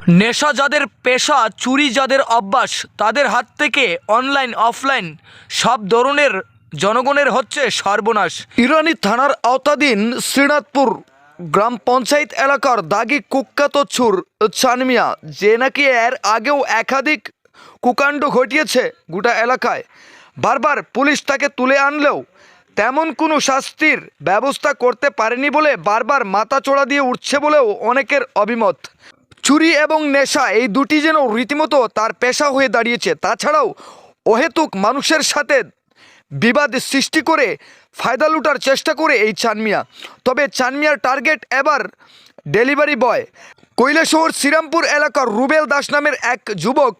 নেশা যাদের পেশা, চুরি যাদের অভ্যাস, তাদের হাত থেকে অনলাইন অফলাইন সব ধরনের জনগণের হচ্ছে সর্বনাশ। ইরানি থানার আওতাধীন শ্রীনাথপুর গ্রাম পঞ্চায়েত এলাকার দাগি কুখ্যাত চোর চানমিয়া, যে নাকি এর আগেও একাধিক কুকাণ্ড ঘটিয়েছে গোটা এলাকায়। বারবার পুলিশ তাকে তুলে আনলেও তেমন কোনো শাস্তির ব্যবস্থা করতে পারেনি বলে বারবার মাথা চড়া দিয়ে উঠছে বলেও অনেকের অভিমত। চুরি এবং নেশা এই দুটি যেন রীতিমতো তার পেশা হয়ে দাঁড়িয়েছে। তাছাড়াও অহেতুক মানুষের সাথে বিবাদ সৃষ্টি করে ফায়দা লুটার চেষ্টা করে এই চানমিয়া। তবে চানমিয়ার টার্গেট এবার ডেলিভারি বয়। কৈলাসহর শ্রীরামপুর এলাকার রুবেল দাস নামের এক যুবক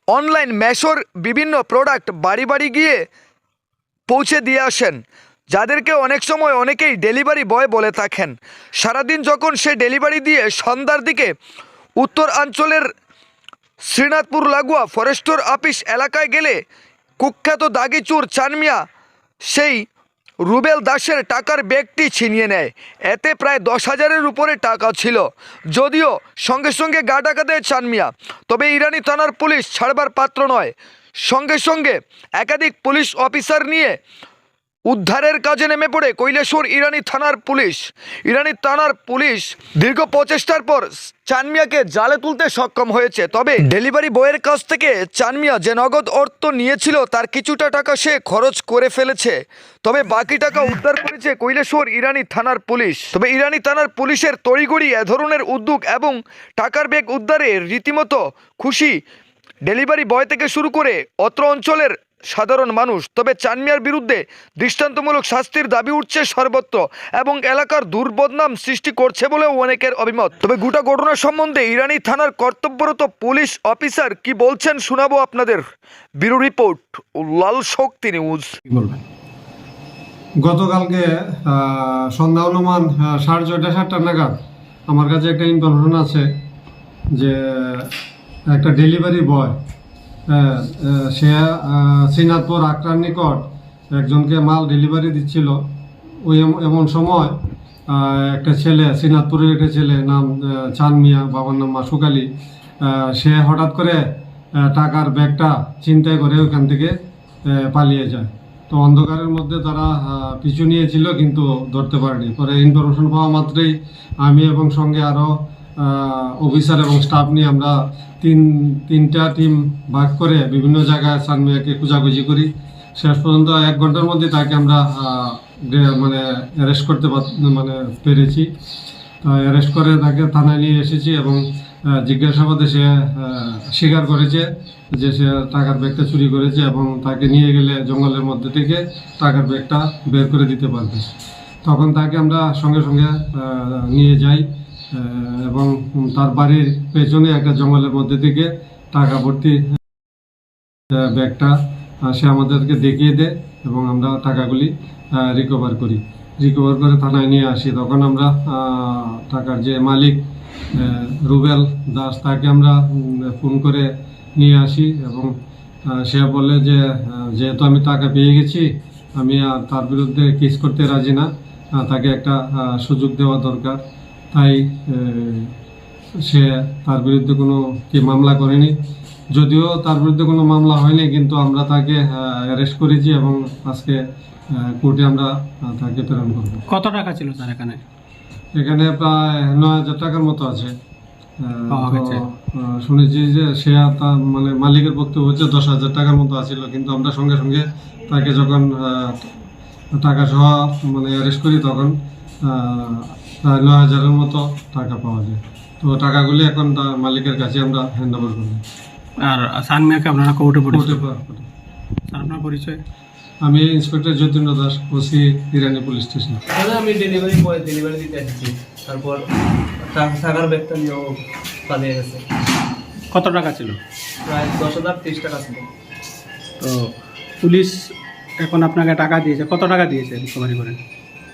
অনলাইন মেশোর বিভিন্ন প্রোডাক্ট বাড়ি বাড়ি গিয়ে পৌঁছে দিয়ে আসেন, যাদেরকে অনেক সময় অনেকেই ডেলিভারি বয় বলে থাকেন। সারাদিন যখন সে ডেলিভারি দিয়ে সন্ধ্যার দিকে উত্তরাঞ্চলের শ্রীনাথপুর লাগোয়া ফরেস্টর অফিস এলাকায় গেলে কুখ্যাত দাগি চোর চানমিয়া সেই রুবেল দাসের টাকার ব্যাগটি ছিনিয়ে নেয়। এতে প্রায় 10,000-এর উপরে টাকা ছিল। যদিও সঙ্গে সঙ্গে গা ঢাকা দেয় চানমিয়া, তবে ইরানি থানার পুলিশ ছাড়বার পাত্র নয়। সঙ্গে সঙ্গে একাধিক পুলিশ অফিসার নিয়ে উদ্ধারের কাজে নেমে পড়ে কৈলাসহর ইরানি থানার পুলিশ দীর্ঘ প্রচেষ্টার পর চানমিয়াকে জালে তুলতে সক্ষম হয়েছে। তবে ডেলিভারি বয়ের কাছ থেকে চানমিয়া যে নগদ অর্থ নিয়েছিল তার কিছুটা টাকা সে খরচ করে ফেলেছে। তবে বাকি টাকা উদ্ধার করেছে কৈলাসহর ইরানি থানার পুলিশ। তবে ইরানি থানার পুলিশের তড়িঘড়ি এ ধরনের উদ্যোগ এবং টাকার ব্যাগ উদ্ধারে রীতিমতো খুশি ডেলিভারি বয় থেকে শুরু করে অত্র অঞ্চলের সাধারণ মানুষ। তবে চানমিয়ার বিরুদ্ধে দৃষ্টান্তমূলক শাস্তির দাবি উঠছে সর্বত্র এবং এলাকার দুর্বদনাম সৃষ্টি করছে বলেও অনেকের অভিমত। তবে গোটা ঘটনা সম্বন্ধে ইরানি থানার কর্তব্যরত পুলিশ অফিসার কি বলছেন শোনাবো আপনাদের। ব্যুরো রিপোর্ট, লাল শক্তি নিউজ। গতকালকে সন্ধ্যা অনুমান 6:30-7টা নাগাদ আমার কাছে একটা ইনফরমেশন আছে যে একটা ডেলিভারি বয় সে শ্রীনাথপুর আক্রার নিকট একজনকে মাল ডেলিভারি দিচ্ছিল। ওই এমন সময় একটা ছেলে, শ্রীনাথপুরের একটা ছেলে, নাম চানমিয়া, বাবার নাম মাসুক আলী, সে হঠাৎ করে টাকার ব্যাগটা ছিনতাই করে ওখান থেকে পালিয়ে যায়। তো অন্ধকারের মধ্যে তারা পিছু নিয়েছিল কিন্তু ধরতে পারেনি। পরে ইনফরমেশন পাওয়া মাত্রই আমি এবং সঙ্গে আরও অফিসার এবং স্টাফ নিয়ে আমরা তিনটা টিম ভাগ করে বিভিন্ন জায়গায় চানমিয়াকে খোঁজাখুঁজি করি। শেষ পর্যন্ত 1 ঘন্টার মধ্যে তাকে আমরা অ্যারেস্ট করতে পেরেছি। অ্যারেস্ট করে তাকে থানায় নিয়ে এসেছি এবং জিজ্ঞাসাবাদে সে স্বীকার করেছে যে সে টাকার ব্যাগটা চুরি করেছে এবং তাকে নিয়ে গেলে জঙ্গলের মধ্যে থেকে টাকার ব্যাগটা বের করে দিতে পারবে। তখন তাকে আমরা সঙ্গে সঙ্গে নিয়ে যাই এবং তার বাড়ির পেছনে একটা জঙ্গলের মধ্যে থেকে টাকা ভর্তি ব্যাগটা সে আমাদেরকে দেখিয়ে দেয় এবং আমরা টাকাগুলি রিকভার করে থানায় নিয়ে আসি। তখন আমরা টাকার যে মালিক রুবেল দাস, তাকে আমরা ফোন করে নিয়ে আসি এবং সে বলে যে যেহেতু আমি টাকা পেয়ে গেছি, আমি তার বিরুদ্ধে কেস করতে রাজি না, তাকে একটা সুযোগ দেওয়া দরকার। তাই সে তার বিরুদ্ধে কোনো মামলা করেনি। যদিও তার বিরুদ্ধে কোনো মামলা হয়নি, কিন্তু আমরা তাকে অ্যারেস্ট করেছি এবং আজকে কোর্টে আমরা তাকে প্রেরণ করব। কত টাকা ছিল তার এখানে? এখানে প্রায় 9,000 টাকার মতো আছে। শুনেছি যে সে তার মালিকের বক্তব্য হচ্ছে 10,000 টাকার মতো আছিল, কিন্তু আমরা সঙ্গে সঙ্গে তাকে যখন টাকা সহ অ্যারেস্ট করি তখন প্রায় 9,000-এর মতো টাকা পাওয়া যায়। তো টাকাগুলি এখন তার মালিকের কাছে আমরা হ্যান্ড ওভার করি। আর চানমিয়াকে আপনারা কোর্টে আপনার পরিচয়? আমি ইন্সপেক্টর যতীন্দ্র দাস, ওসি ইরানি পুলিশ স্টেশন। আমি ডেলিভারি দিতে এসেছি। তারপর টাকার ব্যাগটা নিয়েও পালিয়ে গেছে। কত টাকা ছিল? প্রায় 10,030 টাকা ছিল। তো পুলিশ এখন আপনাকে টাকা দিয়েছে, কত টাকা দিয়েছে রিকভারি করে?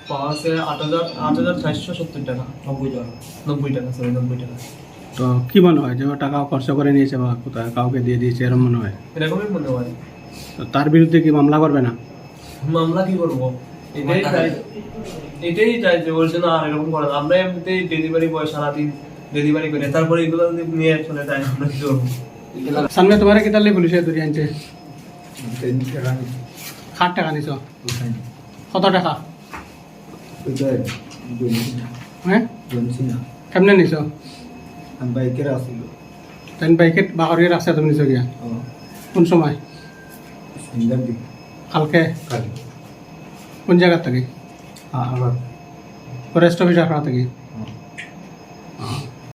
পাওয়া আছে 8,470 টাকা, 90 টাকা। তো কি মনে হয় যে ও টাকা খরচ করে নিয়েছে বা কোথায় কাউকে দিয়ে দিয়েছে, এরকম মনে হয়? এরকমই মনে হয়। তো তার বিরুদ্ধে কি মামলা করবে না? মামলা কি করবো, এটাই চাই যে ওর জন্য আর এরকম করে। আমরা এমনিতেই ডেলিভারি বয়, সারাদিন ডেলিভারি করে তারপরে এগুলো যদি নিয়ে চলে যায় আমরা কি করবো? সামনে তোমার কি তাহলে পুলিশে ধরে আনছে 60 টাকা নিছ কত টাকা হ্যাঁ কেমনে নিছ তাই বাইকে বাহরের রাস্তা তুমি নিছ গিয়া কোন সময় কালকে কোন জায়গা থেকে ফরেস্ট অফিস আপনার থেকে